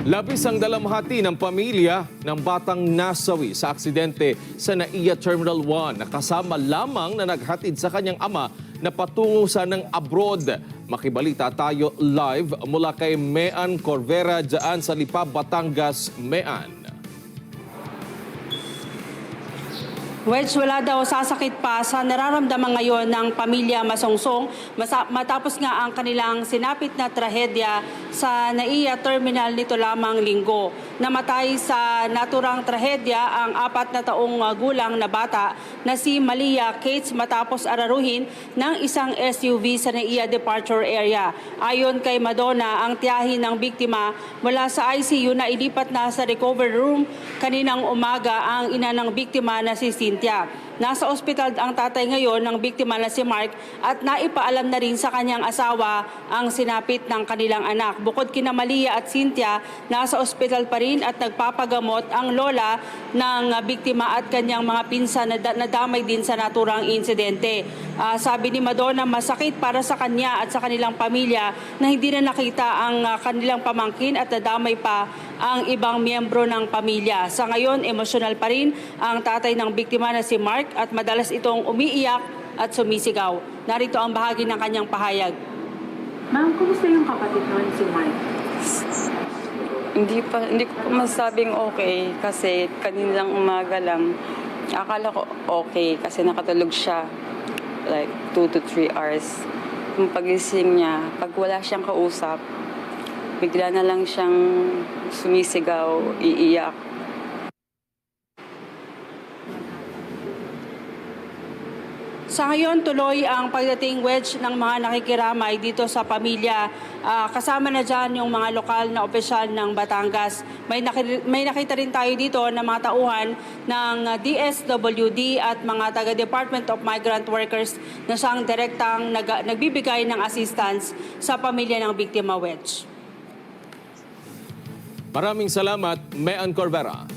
Labis ang dalamhati ng pamilya ng batang nasawi sa aksidente sa NAIA Terminal 1 na kasama lamang na naghatid sa kanyang ama na patungo sa ng abroad. Makibalita tayo live mula kay Mean Corvera dyan sa Lipa, Batangas. Mean. Wedge, wala daw sasakit pa sa nararamdaman ngayon ng pamilya Masongsong matapos nga ang kanilang sinapit na trahedya sa NAIA Terminal nito lamang linggo. Namatay sa naturang trahedya ang 4 na taong gulang na bata na si Malia Cates matapos araruhin ng isang SUV sa NAIA departure area. Ayon kay Madonna, ang tiyahin ng biktima mula sa ICU na ilipat na sa recovery room kaninang umaga ang ina ng biktima na si Cynthia. Nasa ospital ang tatay ngayon ng biktima na si Mark at naipaalam na rin sa kanyang asawa ang sinapit ng kanilang anak. Bukod kina Malia at Cynthia, nasa ospital pa rin at nagpapagamot ang lola ng biktima at kanyang mga pinsan na nadamay din sa naturang insidente. Sabi ni Madonna, masakit para sa kanya at sa kanilang pamilya na hindi na nakita ang kanilang pamangkin at nadamay pa ang ibang miyembro ng pamilya. Sa ngayon, emosyonal pa rin ang tatay ng biktima na si Mark at madalas itong umiiyak at sumisigaw. Narito ang bahagi ng kanyang pahayag. Ma'am, kumusta yung kapatid noon si Mark? Hindi ko pa masabing okay kasi kanilang umaga lang. Akala ko okay kasi nakatulog siya like 2 to 3 hours. Yung pagising niya, pag wala siyang kausap, bigla na lang siyang sumisigaw, iiyak. Sa ngayon, tuloy ang pagdating, Wedge, ng mga nakikiramay dito sa pamilya. Kasama na dyan yung mga lokal na opisyal ng Batangas. May nakita rin tayo dito na mga tauhan ng DSWD at mga taga-Department of Migrant Workers na siyang direktang nagbibigay ng assistance sa pamilya ng biktima, Wedge. Maraming salamat, Mean Corvera.